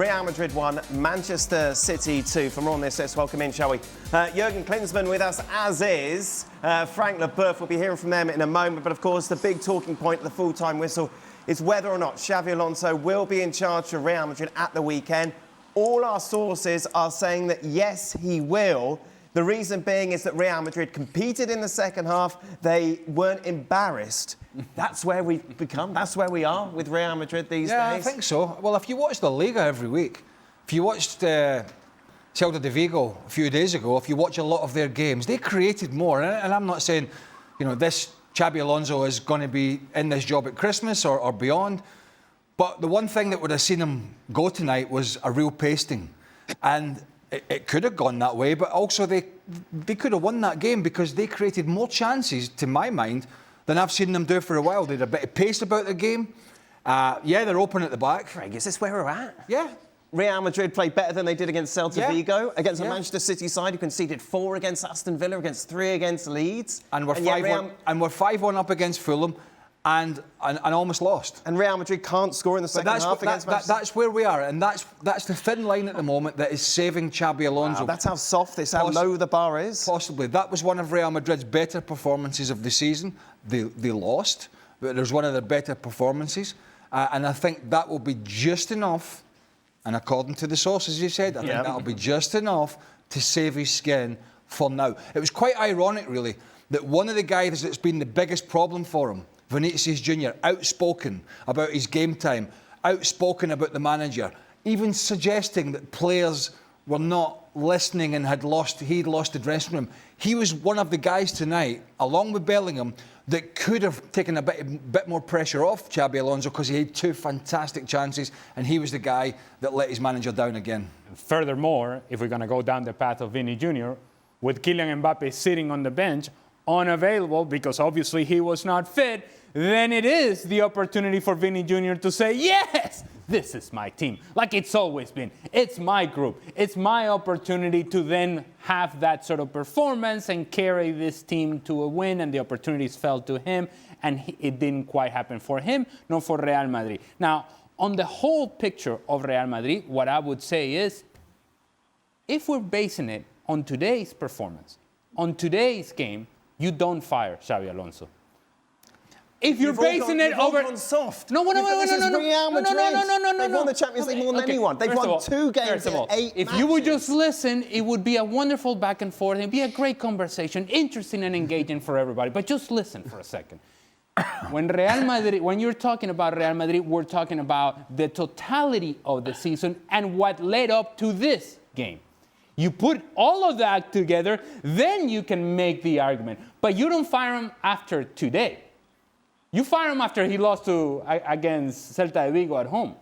Real Madrid 1, Manchester City 2. For more on this, let's welcome in, shall we? Jurgen Klinsmann with us, as is. Frank Leboeuf, we'll be hearing from them in a moment. But, of course, the big talking point at the full-time whistle is whether or not Xabi Alonso will be in charge for Real Madrid at the weekend. All our sources are saying that, yes, he will. The reason being is that Real Madrid competed in the second half. They weren't embarrassed. That's where we've become. That's where we are with Real Madrid these days. Yeah, I think so. Well, if you watch the Liga every week, if you watched Celta de Vigo a few days ago, if you watch a lot of their games, they created more. And I'm not saying, this Xabi Alonso is going to be in this job at Christmas or beyond. But the one thing that would have seen him go tonight was a real pasting. And it could have gone that way, but also they could have won that game because they created more chances, to my mind, than I've seen them do for a while. They had a bit of pace about the game. They're open at the back. Craig, is this where we're at? Yeah. Real Madrid played better than they did against Celta Vigo, against the Manchester City side who conceded 4 against Aston Villa, against 3 against Leeds. And we're 5-1 up against Fulham. And almost lost. And Real Madrid can't score in the second half against Manchester. That's where we are, and that's the thin line at the moment that is saving Xabi Alonso. Wow, that's how soft this, how low the bar is. Possibly. That was one of Real Madrid's better performances of the season. They lost, but it was one of their better performances. And I think that will be just enough, and according to the sources you said, I think that will be just enough to save his skin for now. It was quite ironic, really, that one of the guys that's been the biggest problem for him, Vinicius Jr., outspoken about his game time, outspoken about the manager, even suggesting that players were not listening and he'd lost the dressing room. He was one of the guys tonight, along with Bellingham, that could have taken a bit more pressure off Xabi Alonso because he had 2 fantastic chances and he was the guy that let his manager down again. Furthermore, if we're going to go down the path of Vini Jr., with Kylian Mbappe sitting on the bench, unavailable because obviously he was not fit, then it is the opportunity for Vini Jr. to say, yes, this is my team, like it's always been. It's my group. It's my opportunity to then have that sort of performance and carry this team to a win, and the opportunities fell to him, and it didn't quite happen for him, nor for Real Madrid. Now, on the whole picture of Real Madrid, what I would say is, if we're basing it on today's performance, on today's game, you don't fire Xabi Alonso. If you're basing it over soft. No. This is Real Madrid. They've won the Champions League more than anyone. They've won 2 games in 8 matches. If you would just listen, it would be a wonderful back and forth. It'd be a great conversation, interesting and engaging for everybody. But just listen for a second. When you're talking about Real Madrid, we're talking about the totality of the season and what led up to this game. You put all of that together, then you can make the argument. But you don't fire him after today. You fire him after he lost against Celta de Vigo at home.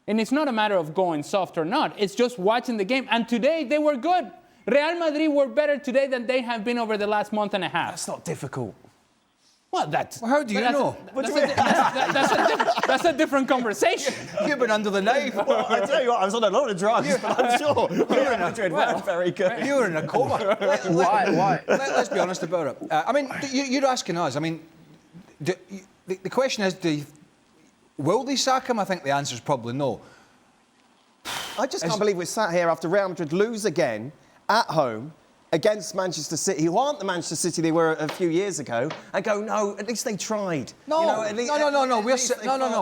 And it's not a matter of going soft or not. It's just watching the game. And today, they were good. Real Madrid were better today than they have been over the last month and a half. That's not difficult. Well, how do you know? That's a different conversation. You've been under the knife. Well, I tell you what, I was on a lot of drugs, but I'm sure Real Madrid weren't very good. You were in a coma. Why? Let's be honest about it. You're asking us. The question is, will they sack him? I think the answer is probably no. I just can't believe we're sat here after Real Madrid lose again at home against Manchester City, who aren't the Manchester City they were a few years ago, and go, no, at least they tried. No.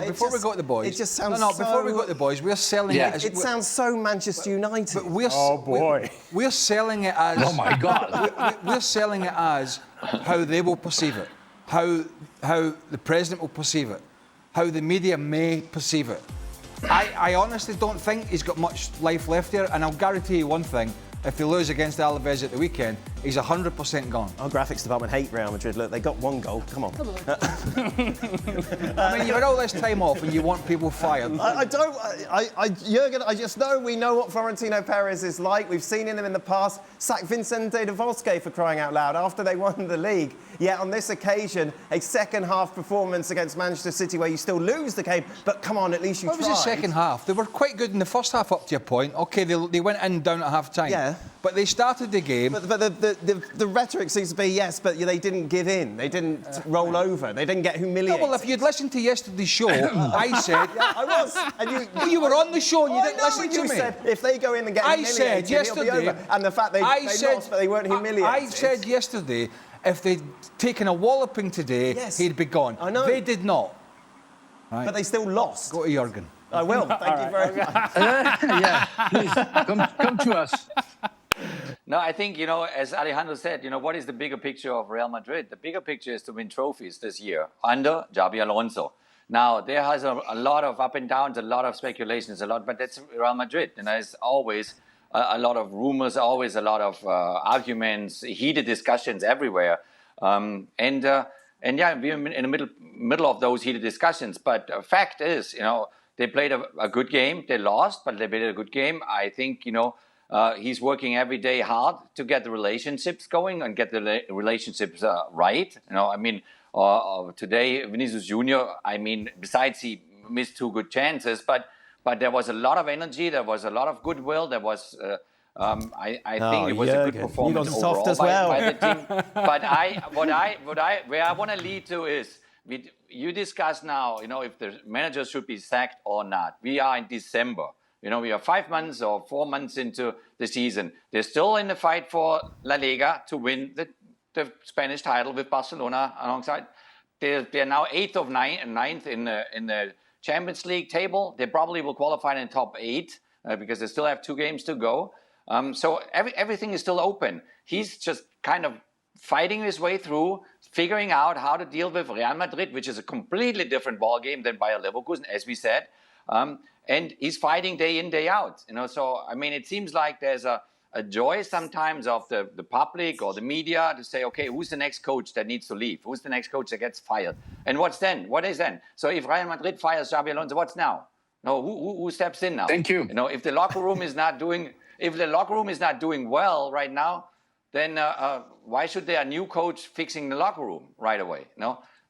Before we go to the boys, it just sounds before we go to the boys, we're selling it as... It sounds so Manchester United. But we're selling it as... Oh, my God. We're selling it as how they will perceive it, how the president will perceive it, how the media may perceive it. I honestly don't think he's got much life left here, and I'll guarantee you one thing. If they lose against Alaves at the weekend, he's 100% gone. Our graphics department hate Real Madrid. Look, they got 1 goal. Come on. You had all this time off and you want people fired. Jurgen, I just know we know what Florentino Perez is like. We've seen him in the past sack Vicente del Bosque for crying out loud after they won the league. Yet on this occasion, a second-half performance against Manchester City where you still lose the game, but come on, at least you tried. What was the second half? They were quite good in the first half up to a point. OK, they went in down at half-time. Yeah. But they started the game... But the rhetoric seems to be yes, but they didn't give in. They didn't roll over. They didn't get humiliated. No, well, if you'd listened to yesterday's show, I said... Yeah, I was. And you were on the show and you didn't listen to you me. Said if they go in and get humiliated, said yesterday... it'll be over. And the fact they lost, but they weren't humiliated. I said yesterday, if they'd taken a walloping today, he'd be gone. I know. They did not. Right. But they still lost. Go to Jurgen. I will. Thank you very much. Yeah, please, come to us. No, I think, as Alejandro said, what is the bigger picture of Real Madrid? The bigger picture is to win trophies this year under Xabi Alonso. Now, there has a lot of up and downs, a lot of speculations, but that's Real Madrid. There's always a lot of rumors, always a lot of arguments, heated discussions everywhere. And yeah, we're in the middle of those heated discussions. But fact is, they played a good game. They lost, but they played a good game. I think, he's working every day hard to get the relationships going and get the relationships right. Today, Vinicius Junior, besides he missed 2 good chances, but there was a lot of energy, there was a lot of goodwill, there was... I think it was a good performance overall by the team. But where I want to lead to is, you discuss now, if the manager should be sacked or not. We are in December. We are 5 months or 4 months into the season. They're still in the fight for La Liga to win the Spanish title with Barcelona alongside. They're now 8th or 9th in the Champions League table. They probably will qualify in the top 8 because they still have 2 games to go. So everything is still open. He's just kind of fighting his way through, figuring out how to deal with Real Madrid, which is a completely different ballgame than Bayer Leverkusen, as we said. And he's fighting day in, day out. So, it seems like there's a joy sometimes of the public or the media to say, okay, who's the next coach that needs to leave? Who's the next coach that gets fired? And what's then? What is then? So if Real Madrid fires Xabi Alonso, what's now? No, who steps in now? Thank you. If the locker room is not doing well right now, then why should there a new coach fixing the locker room right away?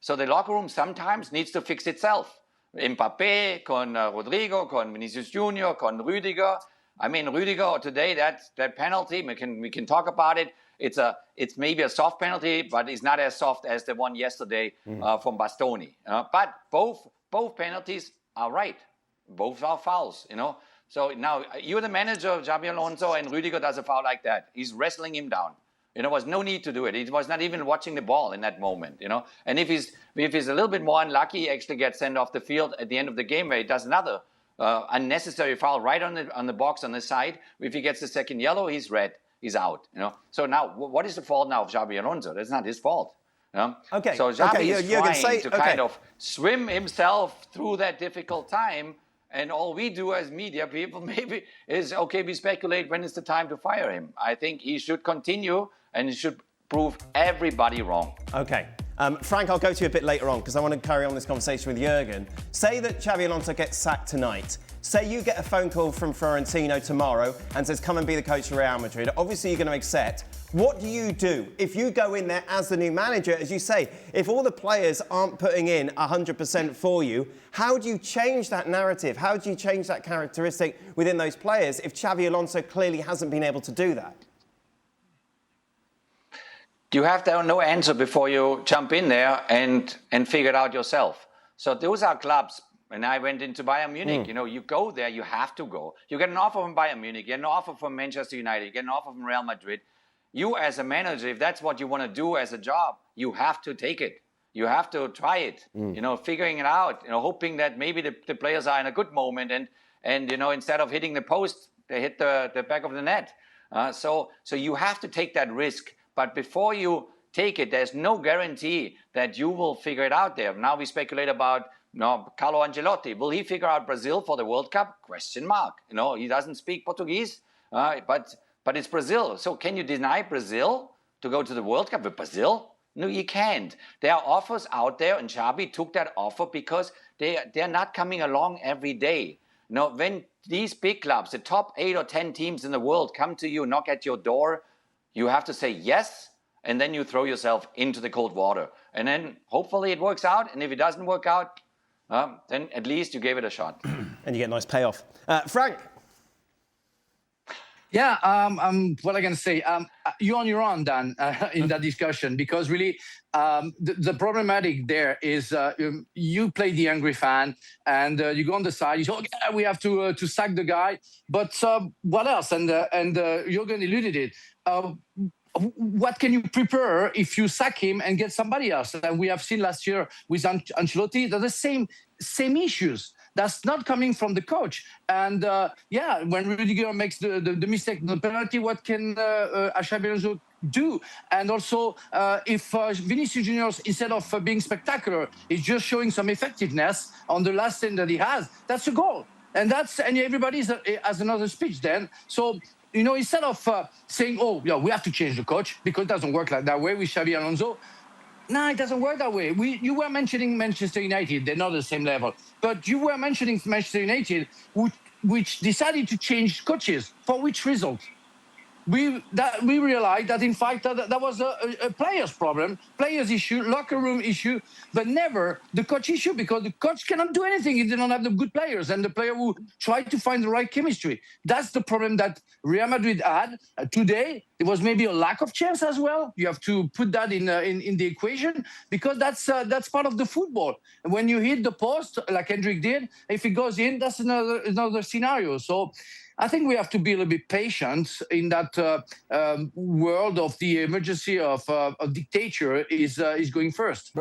So the locker room sometimes needs to fix itself. Mbappé, con Rodrigo, con Vinicius Junior, con Rüdiger. Rüdiger today, that penalty, we can talk about it. It's maybe a soft penalty, but it's not as soft as the one yesterday from Bastoni. But both penalties are right. Both are fouls, So now you're the manager of Xabi Alonso and Rüdiger does a foul like that. He's wrestling him down. There was no need to do it. He was not even watching the ball in that moment, And if he's a little bit more unlucky, he actually gets sent off the field at the end of the game where he does another unnecessary foul right on the box on the side. If he gets the second yellow, he's red. He's out, So now, what is the fault now of Xabi Alonso? That's not his fault. Okay. So Xabi is trying to kind of of swim himself through that difficult time. And all we do as media people maybe is, okay, we speculate when is the time to fire him. I think he should continue and he should prove everybody wrong. Okay. Frank, I'll go to you a bit later on because I want to carry on this conversation with Jurgen. Say that Xabi Alonso gets sacked tonight. Say you get a phone call from Florentino tomorrow and says, come and be the coach of Real Madrid. Obviously, you're going to accept. What do you do? If you go in there as the new manager, as you say, if all the players aren't putting in 100% for you, how do you change that narrative? How do you change that characteristic within those players if Xabi Alonso clearly hasn't been able to do that? You have to know answer before you jump in there and figure it out yourself. So those are clubs. When I went into Bayern Munich, you go there, you have to go. You get an offer from Bayern Munich, you get an offer from Manchester United, you get an offer from Real Madrid. You as a manager, if that's what you want to do as a job, you have to take it. You have to try it, figuring it out, hoping that maybe the players are in a good moment and instead of hitting the post, they hit the back of the net. So you have to take that risk. But before you take it, there's no guarantee that you will figure it out there. Now we speculate about Carlo Ancelotti. Will he figure out Brazil for the World Cup? Question mark. He doesn't speak Portuguese, but it's Brazil. So can you deny Brazil to go to the World Cup with Brazil? No, you can't. There are offers out there, and Xabi took that offer because they're not coming along every day. When these big clubs, the top 8 or 10 teams in the world come to you, knock at your door, you have to say yes, and then you throw yourself into the cold water. And then hopefully it works out, and if it doesn't work out, then at least you gave it a shot. And you get a nice payoff. Frank? Yeah, what am I going to say? you're on your own, Dan, in that discussion, because really the problematic there is you play the angry fan, and you go on the side, you say, okay, we have to sack the guy, but what else? And Jurgen alluded it. What can you prepare if you sack him and get somebody else? And we have seen last year with Ancelotti, they're the same issues. That's not coming from the coach. And when Rudiger makes the mistake, the penalty, what can Xabi Alonso do? And also, if Vinicius Junior, instead of being spectacular, is just showing some effectiveness on the last thing that he has, that's a goal. And everybody has another speech then. So, instead of saying, oh, yeah, we have to change the coach because it doesn't work like that way with Xabi Alonso. No, it doesn't work that way. You were mentioning Manchester United. They're not the same level. But you were mentioning Manchester United, which decided to change coaches. For which result? We realized that, in fact, that was a player's problem, player's issue, locker room issue, but never the coach issue, because the coach cannot do anything if they don't have the good players and the player who try to find the right chemistry. That's the problem that Real Madrid had today. There was maybe a lack of chance as well. You have to put that in the equation, because that's part of the football. And when you hit the post, like Hendrik did, if it goes in, that's another scenario. So I think we have to be a little bit patient in that world of the emergency of dictator is going first.